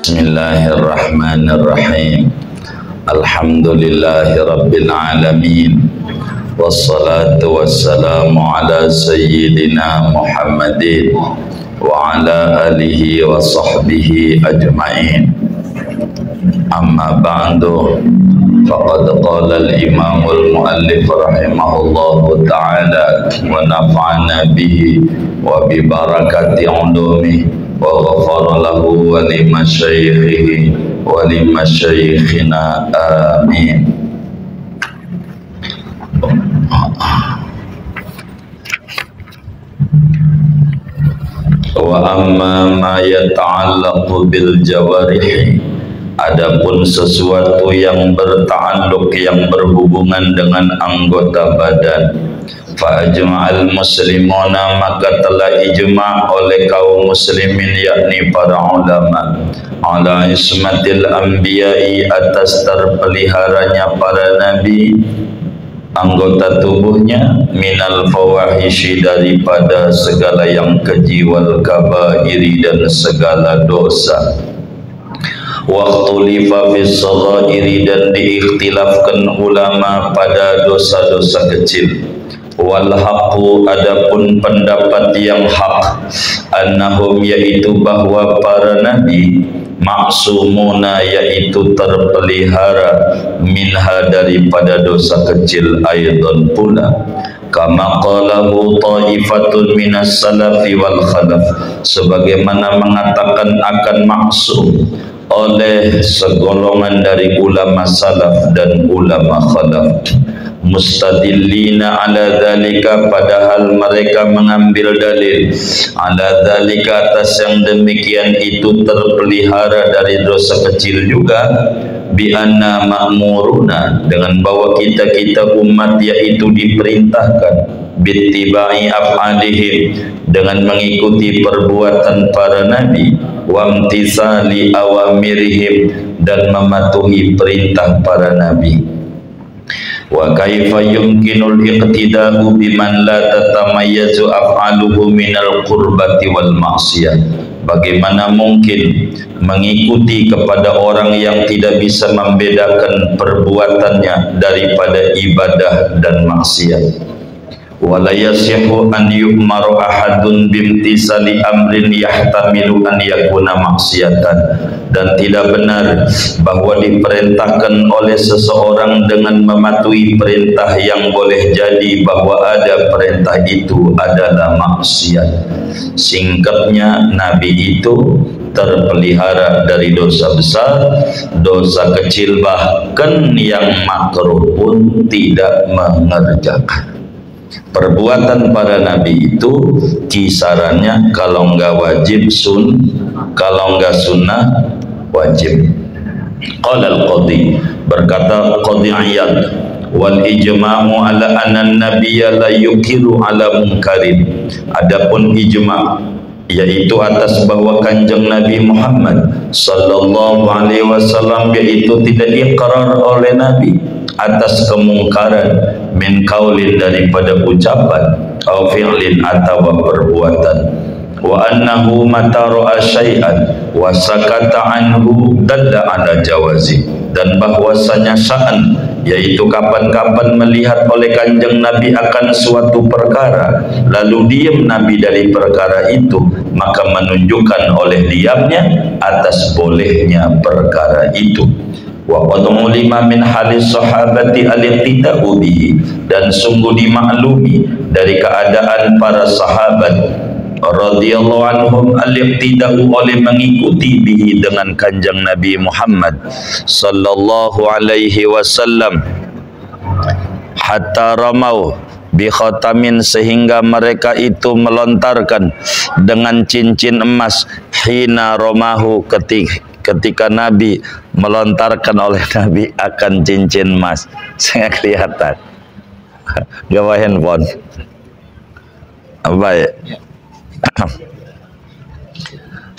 Bismillahirrahmanirrahim. Alhamdulillahi rabbil alamin. Wassalatu wassalamu ala sayyidina Muhammadin wa ala alihi wa sahbihi ajma'in. Amma ba'du, faqad qala al-imamul muallif rahimahullahu ta'ala wa nafa'ana bihi wa bi barakati ulumihi wa ghafara lahu wa li masyayikhihi wa li masyayikhina amin. Wa amma ma yata'allaqu bil jawarihi, adapun sesuatu yang berta'alluq, yang berhubungan dengan anggota badan, fa ajma'al muslimuna, maka telah ijma' oleh kaum muslimin yakni para ulama, ala ismatil anbiya'i, atas terpeliharanya para nabi anggota tubuhnya, minal fawahishi, daripada segala yang keji, wal kabairi, dan segala dosa. Waqtulifa fis saghairi, dan diikhtilafkan ulama pada dosa-dosa kecil. Wal haqu, adapun pendapat yang hak, annahum, yaitu bahwa para nabi, maksumuna, yaitu terpelihara, minha, daripada dosa kecil, aidan pula, kama qalahu ta'ifatun minas salafi wal khalaf, sebagaimana mengatakan akan maksum oleh segolongan dari ulama salaf dan ulama khalaf, mustadillina ala dhalika, padahal mereka mengambil dalil ala dhalika, atas yang demikian itu terpelihara dari dosa kecil juga, bi anna ma'muruna, dengan bahwa kita umat yaitu diperintahkan, bittiba'i af'alihim, dengan mengikuti perbuatan para nabi, wamtisali awamirihim, dan mematuhi perintah para nabi. Wa kaifa yumkinul iqtida'u biman la tatamayyazu af'aluhu minal qurbati wal ma'siyah, bagaimana mungkin mengikuti kepada orang yang tidak bisa membedakan perbuatannya daripada ibadah dan maksiat. Wala yasihu an yu'maru ahadun bimtisali amrin yahtamilu an yakuna maksiatan, dan tidak benar bahwa diperintahkan oleh seseorang dengan mematuhi perintah yang boleh jadi bahwa ada perintah itu adalah maksiat. Singkatnya, nabi itu terpelihara dari dosa besar, dosa kecil, bahkan yang makruh pun tidak mengerjakan. Perbuatan para nabi itu kisarannya kalau enggak wajib kalau enggak sunnah wajib. Qala al-qadhi, berkata Qadhi Iyad, wal ijma'u ala anna an-nabiyya la yukiru ala munkarin, adapun ijma', yaitu atas bahwa kanjeng Nabi Muhammad sallallahu alaihi wasallam, yaitu tidak iqrar oleh nabi atas kemungkaran, min qaulin, daripada ucapan, au fi'lin, atau perbuatan. Wa annahu mata ra'a syai'an wa sakata anhu dalla ala jawazi, dan bahwasanya sya'an, yaitu kapan-kapan melihat oleh kanjeng Nabi akan suatu perkara lalu diam Nabi dari perkara itu, maka menunjukkan oleh diamnya atas bolehnya perkara itu. Wa qad ulima min halis sahabati al-iqtida'u bihi, dan sungguh dimaklumi dari keadaan para sahabat radhiyallahu anhum al-iqtida'u, oleh mengikuti bihi, dengan kanjeng Nabi Muhammad sallallahu alaihi wasallam, hatta ramau bi khatamin, sehingga mereka itu melontarkan dengan cincin emas, hina romahu, ketika Nabi melontarkan oleh Nabi akan cincin emas. Saya kelihatan gawa handphone baik.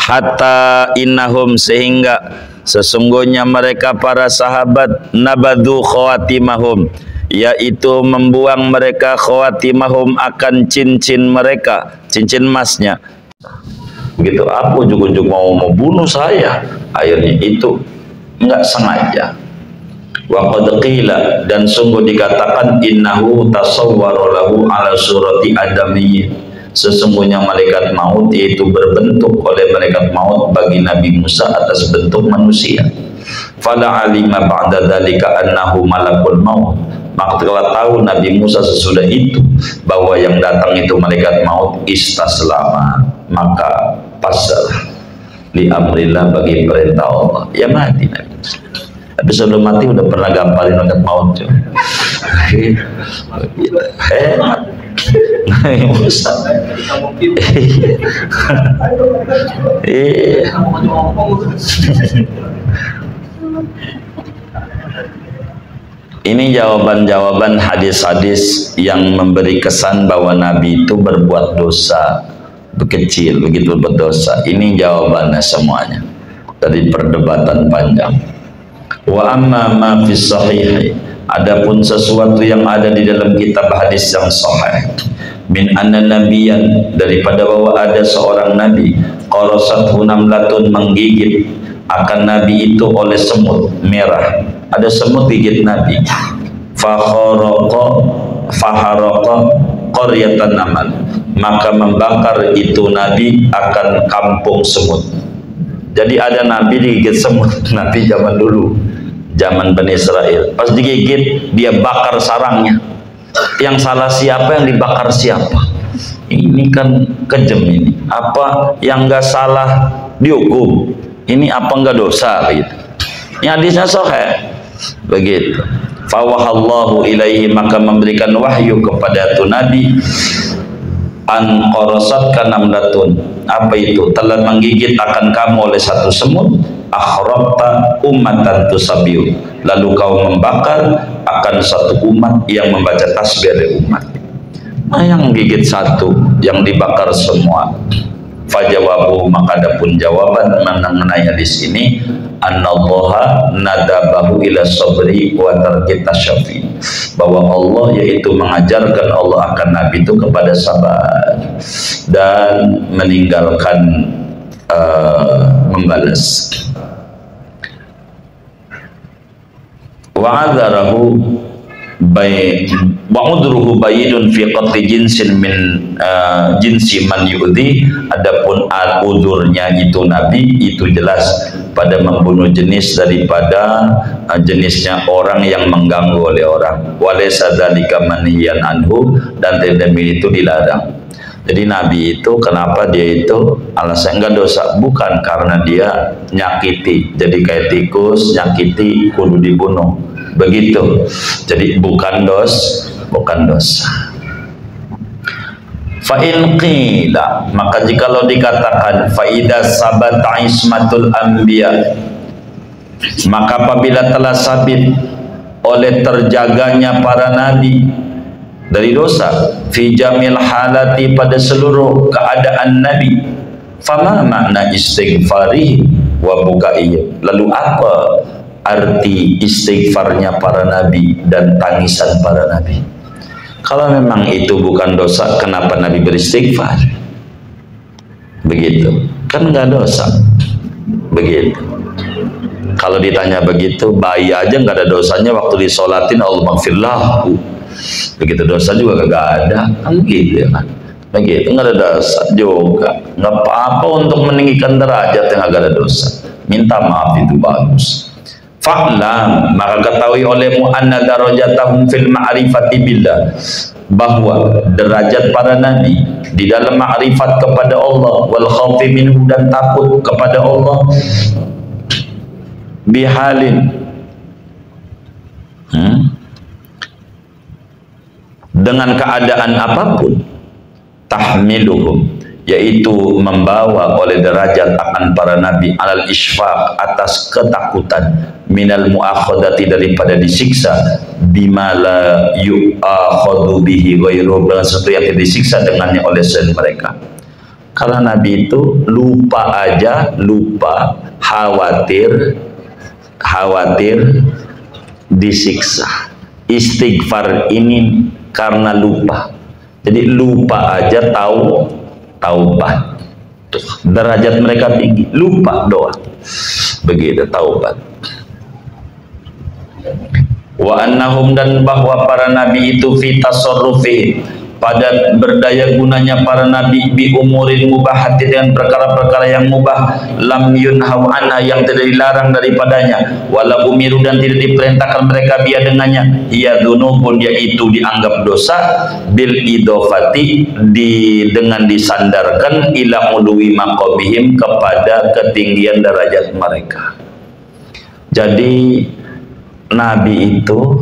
Hatta innahum, sehingga sesungguhnya mereka para sahabat, nabadu khawatimahum, yaitu membuang mereka khawatimahum akan cincin mereka, cincin emasnya, Begitu apa ujuk-ujuk mau bunuh saya, akhirnya itu enggak sengaja. Wa qad qila, dan sungguh dikatakan innahu tasawwara lahu ala surati adami, sesungguhnya malaikat maut yaitu berbentuk oleh malaikat maut bagi Nabi Musa atas bentuk manusia. Fala alima ba'da dzalika annahu malakul maut, maka telah tahu Nabi Musa sesudah itu bahwa yang datang itu malaikat maut, istaslama, maka pasrah li amrillah, bagi perintah Allah, ya mati Nabi Musa. Tapi sebelum mati udah pernah gampalin malaikat maut cuy. Nabi Musa. Ini jawaban-jawaban hadis-hadis yang memberi kesan bahwa Nabi itu berbuat dosa kecil, begitu berdosa. Ini jawabannya semuanya dari perdebatan panjang. Wa amma ma fi sahih, adapun sesuatu yang ada di dalam kitab hadis yang sahih, min anna nabiyan, daripada bahwa ada seorang nabi, qarasathu namlatun, menggigit akan nabi itu oleh semut merah. Ada semut gigit nabi, faharaqa qaryatan namal, maka membakar itu nabi akan kampung semut. Jadi ada nabi digigit semut, nabi zaman dulu, zaman Bani Israel, pas digigit dia bakar sarangnya. Yang salah siapa, yang dibakar siapa? Ini kan kejam ini. Apa yang enggak salah dihukum, ini apa enggak dosa begitu? Ini hadisnya sahih begitu. Fawahallahu ilaihi, maka memberikan wahyu kepada tu nabi, an qarasat kanamlatun, apa itu, telah menggigit akan kamu oleh satu semut, akhrabta ummatan tusabiu, lalu kau membakar akan satu umat yang membaca tasbih dari umat. Nah, yang gigit satu, yang dibakar semua. Fajawabu, maka adapun jawaban mengenai hadis ini, annallaha nadabahu ila sabri wa tarki tasyafi, bahwa Allah yaitu mengajarkan, Allah akan nabi itu kepada sabar dan meninggalkan membalas. Wa'adzarahu wa'udruhu bayidun fi qatli jinsin min jinsi man yu'dhi, adapun al-udurnya itu nabi itu jelas pada membunuh jenis daripada jenisnya orang yang mengganggu oleh orang. Walaysa dzalika manhiyan anhu, dan tidak itu dilarang. Jadi nabi itu kenapa dia itu alasan enggak dosa, bukan karena dia nyakiti, jadi kayak tikus nyakiti kudu dibunuh begitu. Jadi bukan dosa. Fa in qila, maka jikalau dikatakan fa idza sabata ismatul anbiya, maka apabila telah sabit oleh terjaganya para nabi dari dosa, fi jamil halati, pada seluruh keadaan nabi, fama makna istighfari wa bukai, lalu apa arti istighfarnya para nabi dan tangisan para nabi? Kalau memang itu bukan dosa, kenapa nabi beristighfar? Begitu kan nggak dosa begitu. Kalau ditanya begitu, bayi aja nggak ada dosanya waktu disolatin Allah maghfirlahu, begitu dosa juga nggak ada kan gitu ya kan, begitu nggak ada dosa juga, nggak apa-apa untuk meninggikan derajat yang agak ada dosa, minta maaf itu bagus. Fa'lam, maka ketahui olehmu anna darajatahum fil ma'rifati billah, bahwa derajat para nabi di dalam ma'rifat kepada Allah, wal khawfi minhu, dan takut kepada Allah, bihalin, dengan keadaan apapun, tahmiluhum, yaitu membawa oleh derajat akan para nabi, alal isfaq, atas ketakutan, minal muakhadati, daripada disiksa, bima la yu'akhadu bihi ghairu, dengan sesuatu yang disiksa dengannya oleh selain mereka. Kalau nabi itu lupa aja, lupa, khawatir disiksa. Istighfar ini karena lupa, jadi lupa aja tahu taubat derajat mereka tinggi, lupa doa. Begitu taubat. Wa annahum, dan bahwa para nabi itu fi tasarrufi, pada berdaya gunanya para nabi, bi umurin mubahati, dengan perkara-perkara yang mubah, lam yunhau anha, yang tidak dilarang daripadanya, wala umiru, dan tidak diperintahkan mereka biya dengannya, ya dzunubun, yaitu dianggap dosa, bil idofati, dengan disandarkan, ila uluwi maqabihim, kepada ketinggian derajat mereka. Jadi nabi itu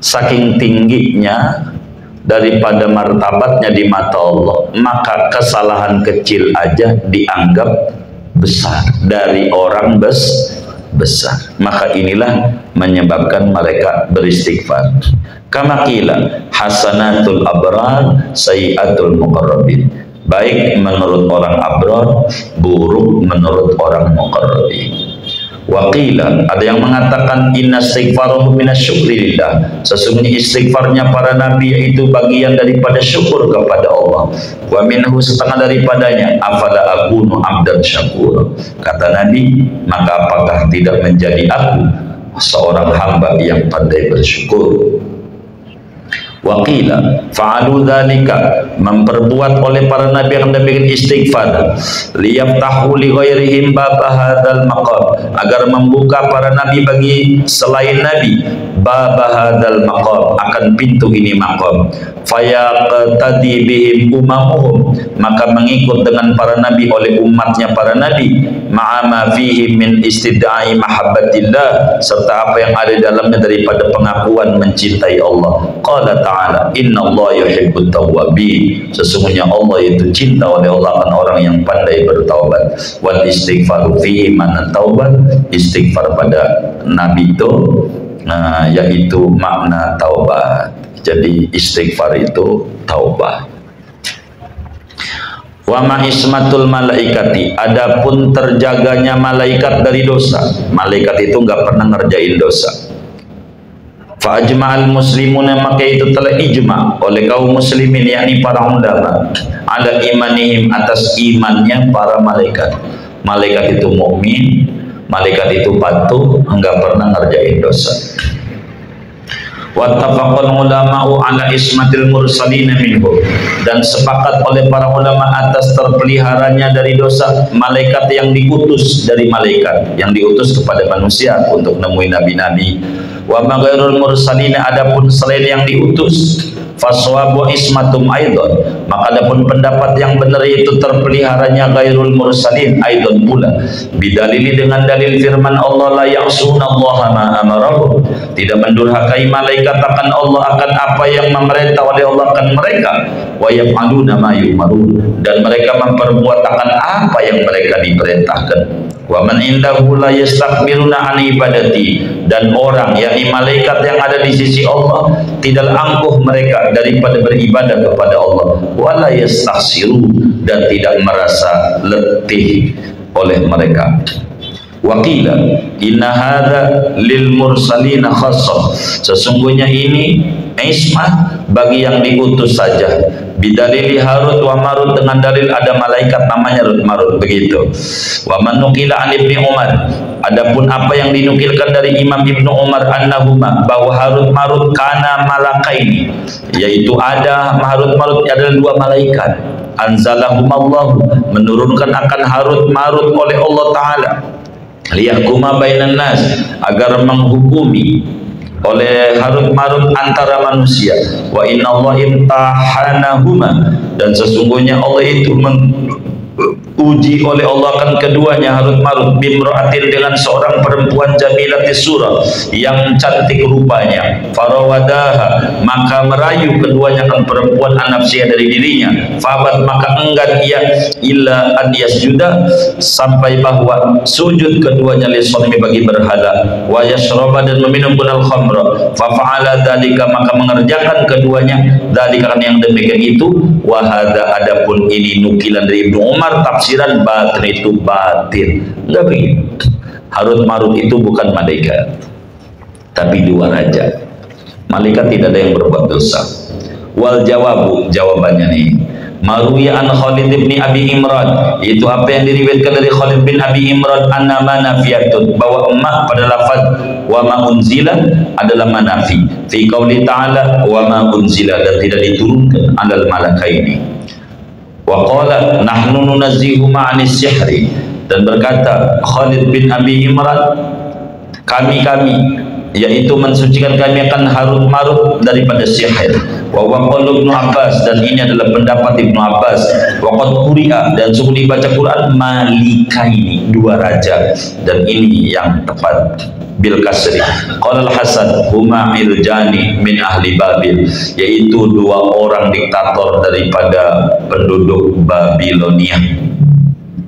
saking tingginya daripada martabatnya di mata Allah, maka kesalahan kecil aja dianggap besar dari orang besar. Maka inilah menyebabkan mereka beristighfar. Kama qila hasanatul abrar sayyiatul muqarrabin, baik menurut orang abrar, buruk menurut orang muqarrabin. Waqila, ada yang mengatakan inna istighfaruhu minasyukrillah, sesungguhnya istighfarnya para nabi yaitu bagian daripada syukur kepada Allah. Wa minhu, setengah daripadanya, afala akunu abdan syakur, kata nabi, maka apakah tidak menjadi aku seorang hamba yang pandai bersyukur. Waqila fa'alu dzalika, memperbuat oleh para nabi yang demikian istighfar, liyaftahu li ghairihim bab hadzal maqam, agar membuka para nabi bagi selain nabi bab hadzal maqam, akan pintu ini maqam, fayaqtadi bihim umamuhum, maka mengikut dengan para nabi oleh umatnya para nabi, ma'ama fihi min istidai mahabbatillah, serta apa yang ada dalamnya daripada pengakuan mencintai Allah. Qala ta'ala innallaha yuhibbut tawwabin, sesungguhnya Allah itu cinta oleh Allah akan orang yang pandai bertaubat. Wal istighfaru fihi mana taubat, istighfar pada nabi itu yaitu makna taubat. Jadi istighfar itu taubat. Wa ma ismatul malaikati, adapun terjaganya malaikat dari dosa. Malaikat itu enggak pernah ngerjain dosa. Fa ajma'al muslimuna, maka itu telah ijma oleh kaum muslimin, yakni para ulama, ala imanihim, atas imannya para malaikat. Malaikat itu mukmin, malaikat itu patuh, enggak pernah ngerjain dosa. Wattafaqal ulama'u ala ismatil mursalina minhu, dan sepakat oleh para ulama atas terpeliharanya dari dosa malaikat yang diutus dari malaikat, yang diutus kepada manusia untuk nemuin nabi-nabi. Wa maghairul mursalina, adapun selain yang diutus, faswabu ismatum aidon, maka adapun pendapat yang benar itu terpeliharanya ghairul mursalin aidon pula, bidalili, dengan dalil firman Allah, la ya'sunallaha ma amarahu, tidak mendurhakai malaikat akan Allah akan apa yang memerintah oleh Allah akan mereka, wa yaf'aluna ma yu'marun, dan mereka memperbuat akan apa yang mereka diperintahkan. Wa man indahu la yastakbiruna an ibadati, dan orang yakni malaikat yang ada di sisi Allah tidak angkuh mereka daripada beribadah kepada Allah, wa la yastakhsiru, dan tidak merasa letih oleh mereka. Waqila inna hadza lil mursalina khassah, sesungguhnya ini ismah bagi yang diutus saja, bidalili Harut wa Marut, dengan dalil ada malaikat namanya Harut Marut, begitu. Wa man nuqila an Ibnu Umar, adapun apa yang dinukilkan dari Imam Ibnu Umar, annahuma, bahwa Harut Marut kana malakaini, yaitu ada Harut Marut adalah dua malaikat, anzalahumallahu, menurunkan akan Harut Marut oleh Allah Ta'ala, liyahkuma bainan nas, agar menghukumi oleh Harut Marut antara manusia. Wa innallaha imtahanahuma, dan sesungguhnya Allah itu uji oleh Allah akan keduanya Harut Marut, bimra'atin, dengan seorang perempuan jamilatis surah, yang cantik rupanya, farawadaha, maka merayu keduanya kan perempuan anafsiyah dari dirinya, fabat, maka enggan ia, illa an yasjuda, sampai bahwa sujud keduanya lisanmi, bagi berhala, wa yashraba, dan meminum al khamra, fa fa'ala dzalika, maka mengerjakan keduanya dzalika, yang demikian itu. Wa hadza, adapun ini nukilan dari Ibnu Umar, tafsiran batin itu batin, enggak begitu. Harut Marut itu bukan malaikat, tapi dua raja. Malaikat tidak ada yang berbuat dosa. Wal jawabu, jawabannya nih, Maruya an Khalid bin Abi Imran, itu apa yang diriwayatkan dari Khalid bin Abi Imran, anna manafiyatun, bahwa emak pada lafaz wa ma unzila adalah manafi fi qauli ta'ala wa ma unzila, dan tidak diturunkan alal malakaini. Wa qala nahnu nunazzihu ma'anis sihri, dan berkata Khalid bin Abi Imran, kami yaitu mensucikan kami akan harut marut daripada sihir. Wa waqala Ibnu Abbas, dan ini adalah pendapat Ibnu Abbas. Wa qad quri'a, dan sungguh dibaca Quran malikaini, dua raja, dan ini yang tepat bil kasri. Qala al-Hasan huma iljani min ahli Babil, yaitu dua orang diktator daripada penduduk Babilonia.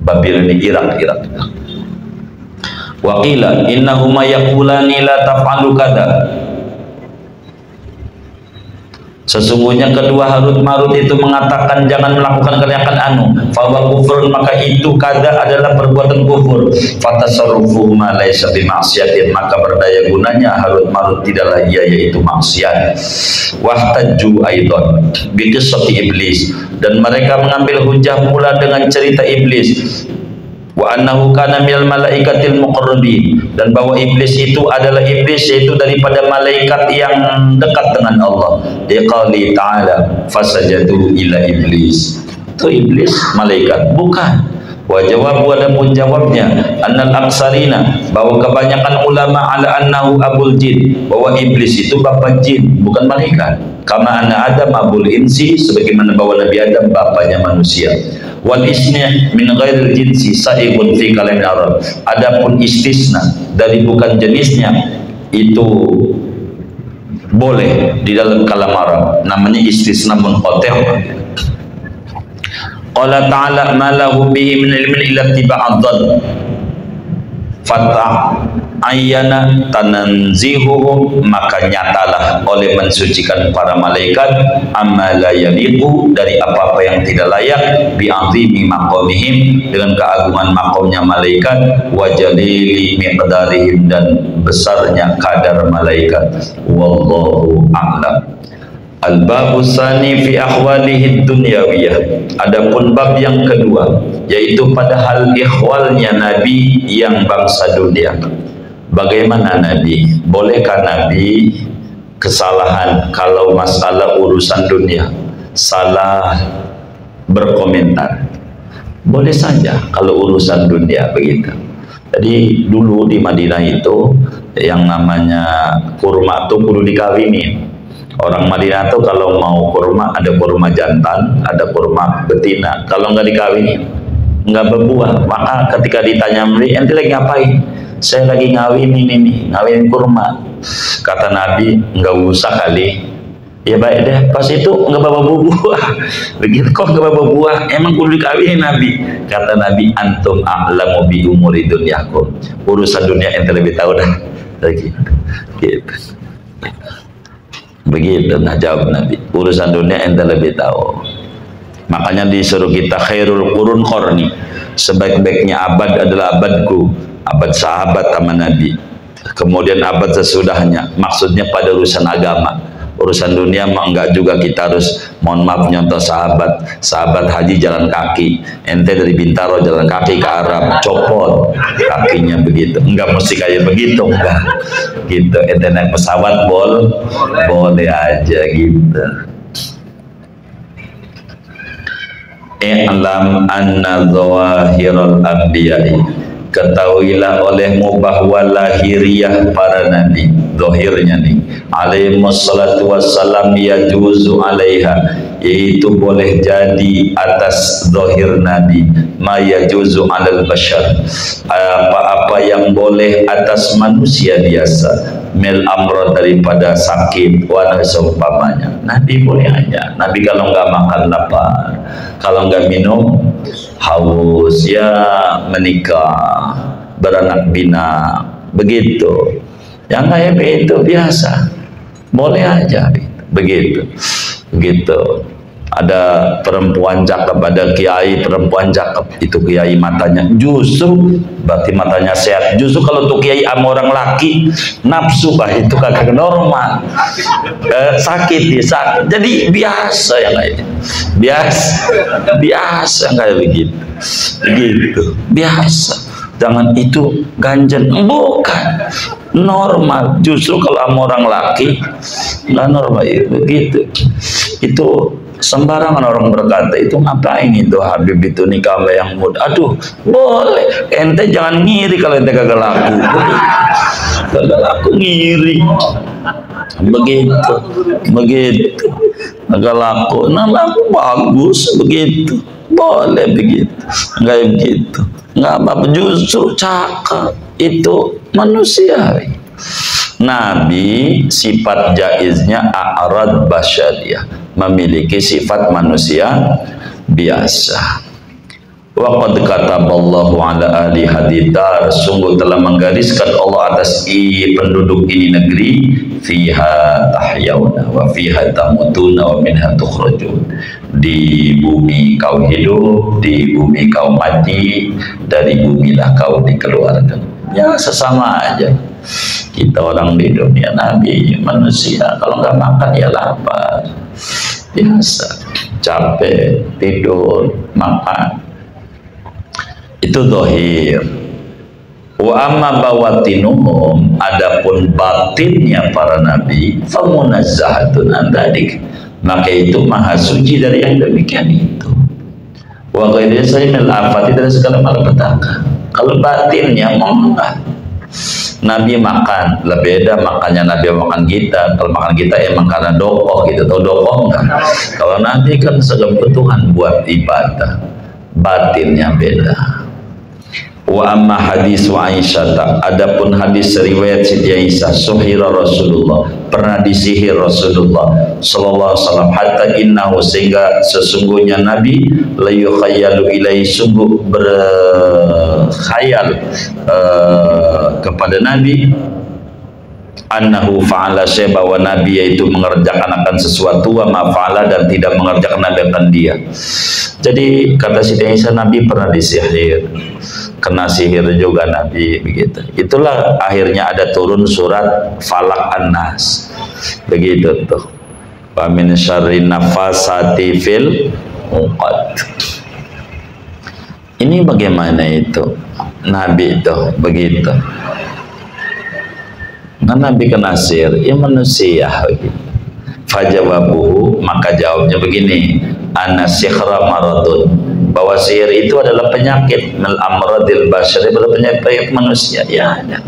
Babilonia Irak. Wa qila innahuma yaqulani la taf'alu kada, sesungguhnya kedua Harut Marut itu mengatakan jangan melakukan kalian anu, fa wa kufrun, maka itu kada adalah perbuatan kufur. Fatasarrufu ma laysa bi maksiatin, maka berdaya gunanya Harut Marut tidaklah ia yaitu maksiat. Wahtajju aidan bi qissati iblis, dan mereka mengambil hujah pula dengan cerita iblis. Wa annahu kana minal malaikatil muqarrabin, dan bahwa iblis itu adalah iblis yaitu daripada malaikat yang dekat dengan Allah. Liqauli ta'ala fasajadu ila iblis, itu iblis malaikat bukan. Wa jawabu, adapun jawabnya, annal aksarina, bahwa kebanyakan ulama ala annahu abul jin, bahwa iblis itu bapa jin bukan malaikat. Kama anna Adam abul insi, sebagaimana bahwa Nabi Adam bapaknya manusia. Wal isna min ghairil jinsi sa'ibun fi kalam Arab, adapun istisna dari bukan jenisnya itu boleh di dalam kalam Arab, namanya istisna munqati'. Qala ta'ala ma lahu bihi min ilmin illa ittiba'ad dhann fata ayyana tananzihuhum, maka nyatalah oleh mensucikan para malaikat amma la yaliqu, dari apa-apa yang tidak layak, bi'azimi maqamihim, dengan keagungan makamnya malaikat, wa jalili miqdarihim, dan besarnya kadar malaikat. Wallahu a'lam. Al-babu tsani fi ahwalihi dunyawiyah, adapun bab yang kedua yaitu pada hal ihwalnya Nabi yang bangsa dunia. Bagaimana Nabi? Bolehkah Nabi kesalahan kalau masalah urusan dunia, salah berkomentar? Boleh saja kalau urusan dunia begitu. Jadi dulu di Madinah itu yang namanya kurma itu perlu dikawinin. Orang Madinah tuh kalau mau kurma, ada kurma jantan, ada kurma betina. Kalau nggak dikawinin, nggak berbuah. Maka ketika ditanya beli, ente lagi ngapain? Saya lagi ngawinin ini, ngawinin kurma. Kata Nabi, nggak usah kali. Ya baik deh. Pas itu nggak bawa buah. Begitu kok nggak bawa buah? Emang kudu dikawinin Nabi. Kata Nabi, antum a'lamu bi umuri dunyakum. Urusan dunia ente lebih tahu dah. Gitu. Begitu nah jawab Nabi, urusan dunia ente lebih tahu. Makanya disuruh kita khairul qurun qarni, sebaik-baiknya abad adalah abadku, abad sahabat sama Nabi, kemudian abad sesudahnya, maksudnya pada urusan agama. Urusan dunia mah enggak juga kita harus, mohon maaf, nyontoh sahabat haji jalan kaki, ente dari Bintaro jalan kaki ke Arab, copot kakinya begitu, enggak mesti kayak begitu, enggak gitu. Ente naik pesawat boleh aja gitu. I'lam anna zawahirul anbiya'i, ketahuilah olehmu bahwa lahiriah para nabi, zahirnya nih, alaihi wassalatu wassalam, yajuzu alaiha, yaitu boleh jadi atas zahir nabi, ma yajuzu alal bashar, apa-apa yang boleh atas manusia biasa, mil amrod, daripada sakit, wana seumpamanya. Nabi boleh aja. Nabi kalau nggak makan lapar, kalau nggak minum haus, ya menikah, beranak bina, begitu. Yang kayak itu biasa, boleh aja begitu. ada perempuan cakep, ada kiai perempuan cakep, itu kiai matanya justru berarti matanya sehat. Justru kalau tuh kiai sama orang laki nafsu bah itu kagak normal, sakit ya sakit. Jadi biasa yang kayak biasa kayak begitu biasa. Jangan itu ganjen, bukan normal. Justru kalau sama orang laki nggak normal begitu. Itu sembarangan orang berkata itu ngapain itu Habib itu nikah sama yang muda. Aduh, boleh, ente jangan ngiri kalau ente kagak laku. Kagak laku ngiri. Begitu kagak laku, nah laku bagus begitu, boleh begitu, nggak begitu, nggak apa-apa. Justru cakap itu manusiawi. Nabi sifat jaiznya a'rad basyariyah, memiliki sifat manusia biasa. Wa qad kataballahu ala ahli hadidar, sungguh telah menggariskan Allah atas penduduk ini negeri, fiha tahyawna wa fiha tamutuna wa minha tukhrajun. Di bumi kau hidup, di bumi kau mati, dari bumilah kau dikeluarkan. Ya sesama aja. Kita orang di dunia, Nabi manusia, kalau nggak makan ya lapar, biasa, capek, tidur, makan, itu zahir. Wa amma bawatinuhum, adapun batinnya para nabi, famunazzahatun an dzalik, maka itu maha suci dari yang demikian itu. Wa ghairi sayyidil afati, dari segala malapetaka. Kalau batinnya enggak. Nabi makan, lebih beda makannya Nabi makan kita. Kalau makan kita emang karena dokoh gitu, tahu dokoh enggak? Kalau Nabi kan kebutuhan buat ibadah, batinnya beda. Wa amma hadis wa Aisyah, adapun hadis riwayat Siti Aisyah, suhira Rasulullah, pernah disihir Rasulullah sallallahu alaihi wasallam, hatta innahu, sehingga sesungguhnya Nabi la yukhayyalu ilaihi, sungguh berkhayal kepada Nabi, annahu fa'ala syai', bahwa Nabi yaitu mengerjakan akan sesuatu, wa ma fa'ala, dan tidak mengerjakan akan dia. Jadi kata Siti Aisyah, Nabi pernah disihir, kena sihir juga Nabi begitu. Itulah akhirnya ada turun surat Falaq An-Nas begitu tuh. Wa min syarri nafasati fil uqad. Ini bagaimana itu Nabi itu begitu. Nah, Nabi kena sihir, ya manusia begitu. Fajawabuhu, maka jawabnya begini, anna sihra maradun, bahwa sihir itu adalah penyakit, mil amradil basyari, adalah penyakit manusia. Ya ada.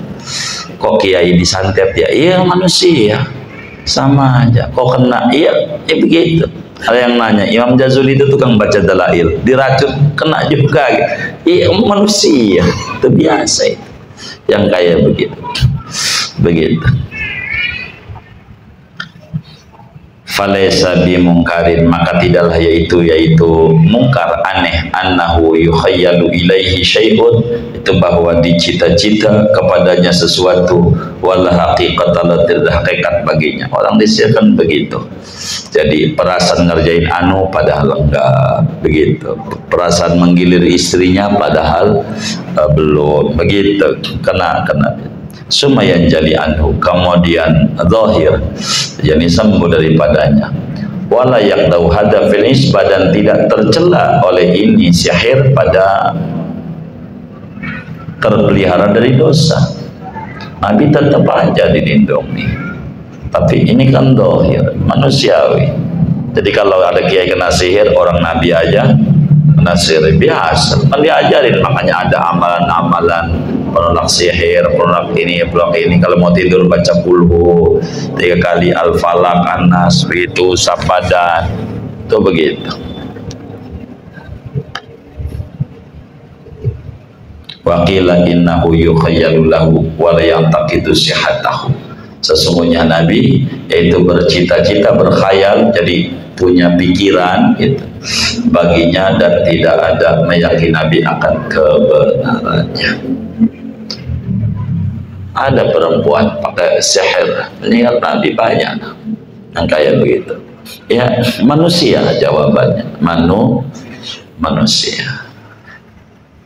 Kok kiai disantet ya? Iya manusia, sama aja. Kok kena? Iya, ya begitu. Ada yang nanya, Imam Jazuli itu tukang baca dalail, diracun kena juga. Iya manusia, itu biasa itu. Yang kayak begitu. Falaysa bimungkarin, maka tidaklah yaitu mungkar, aneh, annahu yukhayyalu ilaihi syai'un, itu bahwa dicita-cita kepadanya sesuatu, wala haqiqatan, tidak hakikat baginya. Orang disihirkan begitu. Jadi perasaan ngerjain padahal enggak begitu. Perasaan menggilir istrinya padahal belum begitu. Kena sumayan jali anhu, kemudian zahir, yani sembuh daripadanya. Wala yaqdau hada fil isbah, dan tidak tercela oleh ini sihir pada terpelihara dari dosa. Nabi tetap aja dilindungi, tapi ini kan zahir, manusiawi. Jadi kalau ada kiai kena sihir, orang Nabi aja kena sihir biasa, kan diajarin. Makanya ada amalan-amalan penolak sihir, penolak ini. Kalau mau tidur baca kulhu 3 kali, al-falaq, an-nas, itu sapadan, itu begitu. Waqila innahu yukhayyalu lahu wa la yantaqidu sihhatahu, sesungguhnya Nabi yaitu bercita-cita, berkhayal, jadi punya pikiran itu baginya, dan tidak ada meyakini Nabi akan kebenarannya. Ada perempuan pakai sihir, meninggal Nabi banyak yang kayak begitu. Ya, manusia jawabannya. Manusia.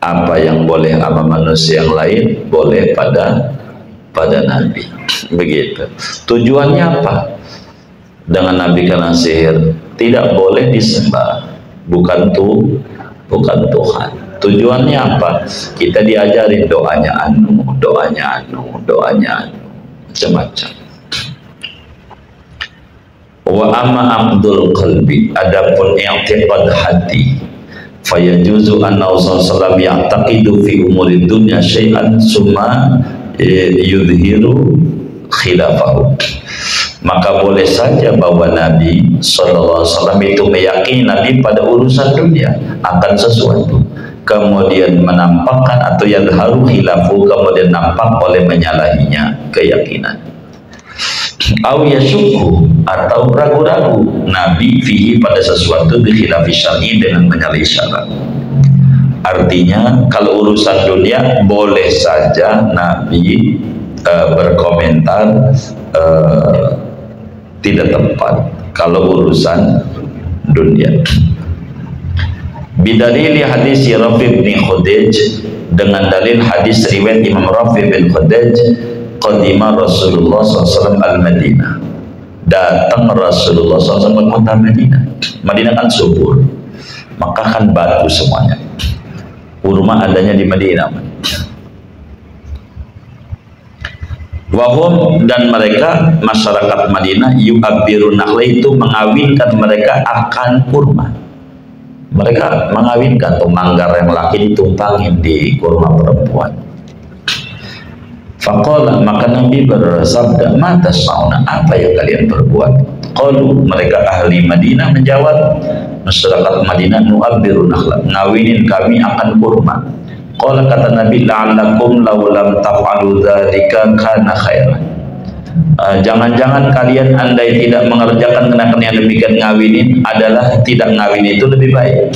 Apa yang boleh sama manusia yang lain boleh pada Nabi. Begitu. Tujuannya apa? Dengan Nabi kena sihir tidak boleh disembah. Bukan Tuhan. Tujuannya apa? Kita diajarin doanya anu, macam-macam. Wa amma abdul qalbi, adapun i'tiqad hati, fayajuzu anna sallallahu ya'taqidu fi umuri dunya syai'an summa yudhiru khilafahu. Maka boleh saja bahwa Nabi SAW itu meyakini Nabi pada urusan dunia akan sesuatu, kemudian menampakkan atau yadharu khilafu, kemudian nampak oleh menyalahinya keyakinan. Au yashukku, atau ragu-ragu Nabi fihi pada sesuatu bikhilafi syar'i, dengan menyalahi syarat. Artinya kalau urusan dunia boleh saja Nabi berkomentar tidak tepat kalau urusan dunia. Bidalili hadis Rafi bin Khudaj, dengan dalil hadis riwayat Imam Rafi bin Khudaj, qadima Rasulullah SAW al-Madinah, datang Rasulullah SAW ke kota Madinah. Madinah kan subur, maka kan batu semuanya. Kurma adanya di Madinah. Wahum, dan mereka masyarakat Madinah, yu'abbiru nakhla, itu mengawinkan mereka akan kurma. Mereka mengawinkan tuh manggar yang laki ditumpangin di kurma perempuan. Faqala, maka Nabi bersabda, ma tasnauna, apa yang kalian perbuat? Qalu, mereka ahli Madinah menjawab, masyarakat Madinah, nu'abbiru nakhla, ngawinin kami akan kurma. Qala, kata Nabi, la'allakum law lam taf'alu dzalika kana khairan. Jangan-jangan kalian andai tidak mengerjakan kenakan yang demikian, ngawinin adalah tidak ngawin itu lebih baik.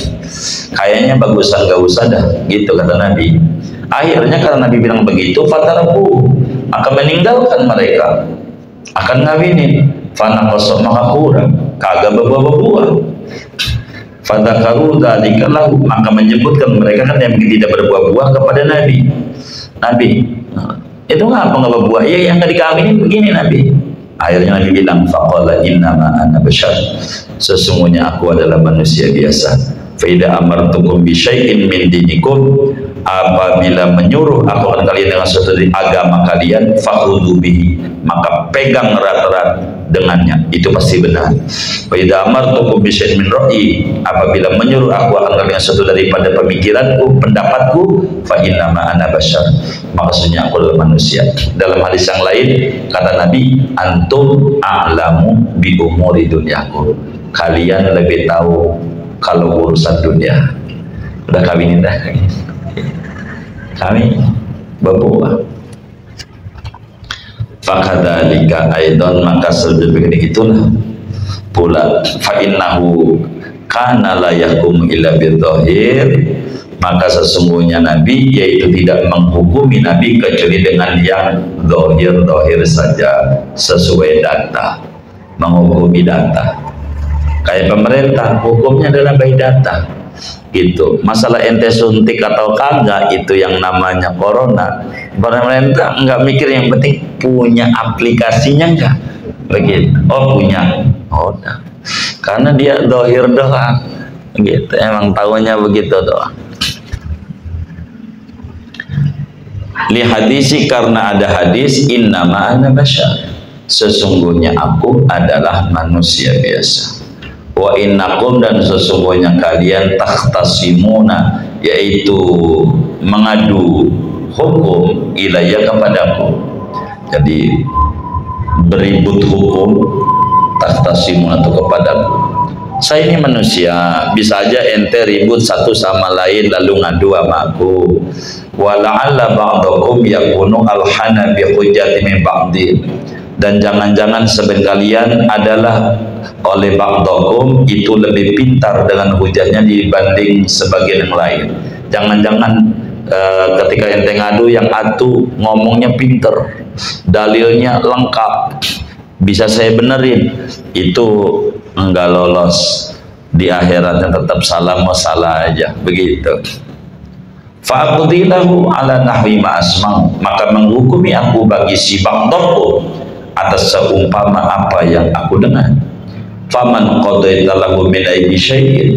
Kayaknya bagusan gak usah dah, gitu kata Nabi. Akhirnya karena Nabi bilang begitu, fataraku, akan meninggalkan mereka, akan ngawinin. Fanaqasa, maka kurang, kagak berbuah-buah. Fadzakaru dzalika lahu, maka menyebutkan mereka kan yang tidak berbuah-buah kepada Nabi. Itu ngapa nggak berbuah? Ya yang nggak dikawinin begini Nabi. Akhirnya Nabi bilang, faqala innama ana bashar, sesungguhnya aku adalah manusia biasa. Fa idza amartukum bi syai'in min dinikum, apabila menyuruh aku akan kalian dengan sesuatu dari agama kalian, fakhudhu bihi, maka pegang erat-erat dengannya, itu pasti benar. Wa idza amartukum bi syai'in min ra'yi, apabila menyuruh aku akan kalian sesuatu daripada pemikiranku, pendapatku, fa innama ana bashar, maksudnya aku adalah manusia. Dalam hadis yang lain kata Nabi, antum a'lamu bi umuri dunyakum, kalian lebih tahu kalau urusan dunia. Udah kawinin dah kami berbuah. Fakadzalika aidan, maka seperti itulah pula, fa innahu kana la yahkum illa bidzahir, maka sesungguhnya Nabi yaitu tidak menghukumi Nabi kecuali dengan yang zahir saja, sesuai data, menghukumi data. Kayak pemerintah, hukumnya adalah by data gitu. Masalah ente suntik atau kagak itu yang namanya corona, pemerintah nggak mikir, yang penting punya aplikasinya nggak begitu. Oh punya, oh udah, karena dia dohir doang gitu, emang tahunya begitu doang. Li hadisi, karena ada hadis, innama ana bashar, sesungguhnya aku adalah manusia biasa. Wa innakum, dan sesungguhnya kalian, takhtasimuna, yaitu mengadu hukum, ilayya, kepadaku. Jadi beribut hukum, takhtasimuna itu kepadaku. Saya ini manusia, bisa aja ente ribut satu sama lain lalu ngadu sama aku. Wa la'alla ba'dakum yakunu alhana bi hujjati min ba'din, dan jangan-jangan sebagian kalian adalah oleh ba'dakum itu lebih pintar dengan hujahnya dibanding sebagian yang lain. Jangan-jangan ketika ente ngadu, yang atu ngomongnya pinter, dalilnya lengkap, bisa saya benerin, itu enggak lolos, di akhiratnya tetap salah masalah aja begitu. Fa'aqdilahu ala nahwi ma asma'u, maka menghukumi aku bagi si bangdokku atas seumpama apa yang aku dengar. Faman qadaita lahu min ayyi syai'in,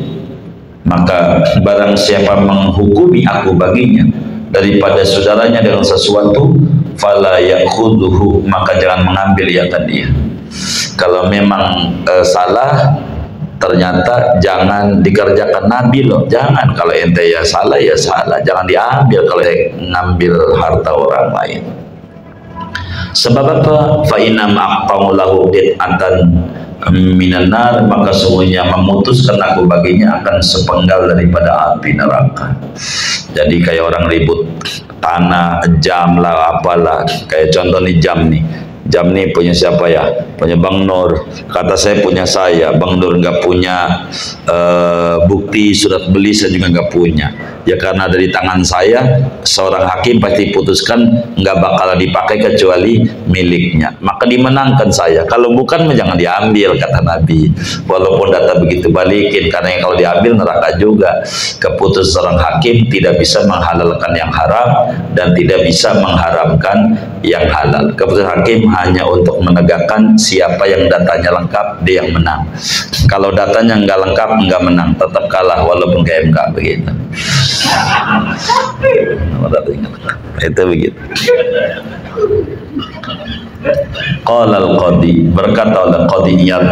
maka barang siapa menghukumi aku baginya daripada saudaranya dengan sesuatu, fala ya'khudhuhu, maka jangan mengambil ya dia. Kalau memang salah, ternyata jangan dikerjakan Nabi loh, jangan. Kalau ente ya salah, jangan diambil kalau ngambil harta orang lain. Sebab apa? Fa inna ma'aqamu lahu bid'atan minan nar, maka sungguhnya memutuskan aku baginya akan sepenggal daripada api neraka. Jadi kayak orang ribut tanah, jam lah, apalah. Kayak contoh nih jam nih punya siapa ya? Punya Bang Nur. Kata saya punya saya. Bang Nur nggak punya bukti surat beli, saya juga nggak punya. Ya karena dari tangan saya, seorang hakim pasti putuskan nggak bakal dipakai kecuali miliknya. Maka dimenangkan saya. Kalau bukan jangan diambil, kata Nabi. Walaupun data begitu balikin, karena kalau diambil neraka juga. Keputusan seorang hakim tidak bisa menghalalkan yang haram dan tidak bisa mengharamkan yang halal. Keputusan hakim hanya untuk menegakkan siapa yang datanya lengkap, dia yang menang. Kalau datanya nggak lengkap, nggak menang, tetap kalah walaupun ke MK begitu. Itu begitu. Qala al-qadi, berkata oleh Qadi Iyad,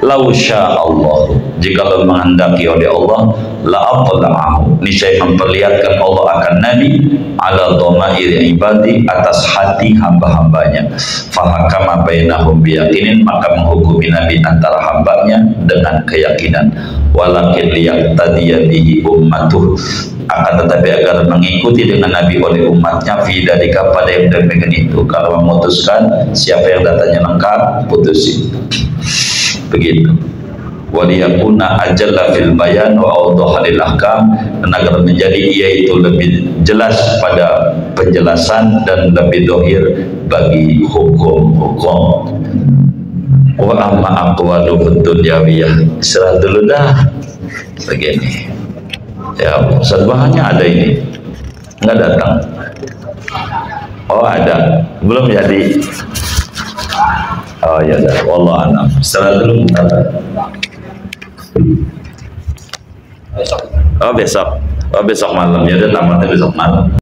lau sya'allah, jikalau menghendaki oleh Allah, la atla'ahu, niscaya memperlihatkan Allah akan Nabi ala dhamair ibadi, atas hati hamba-hambanya, fahakama bainahum biyaqinin, maka menghukumi Nabi antara hambanya dengan keyakinan. Walakin liyaqtadiya bihi ummatuh, akan tetapi agar mengikuti dengan Nabi oleh umatnya, fi dalika, pada yang demikian itu. Kalau memutuskan siapa yang datanya lengkap, putusin begitu. Waliyakuna ajalla fil bayan wa awdaha lil ahkam, dan agar menjadi ia itu lebih jelas pada penjelasan dan lebih dohir bagi hukum-hukum. Wa amma aqwalu dunyawiyah, istirahat dulu dah begini ya. Ustaz bahannya ada ini, nggak datang. Oh ada, belum jadi. Oh ya dah, wallahu a'lam. Istirahat dulu bentar. Oh besok malam, ya udah tamatnya besok malam.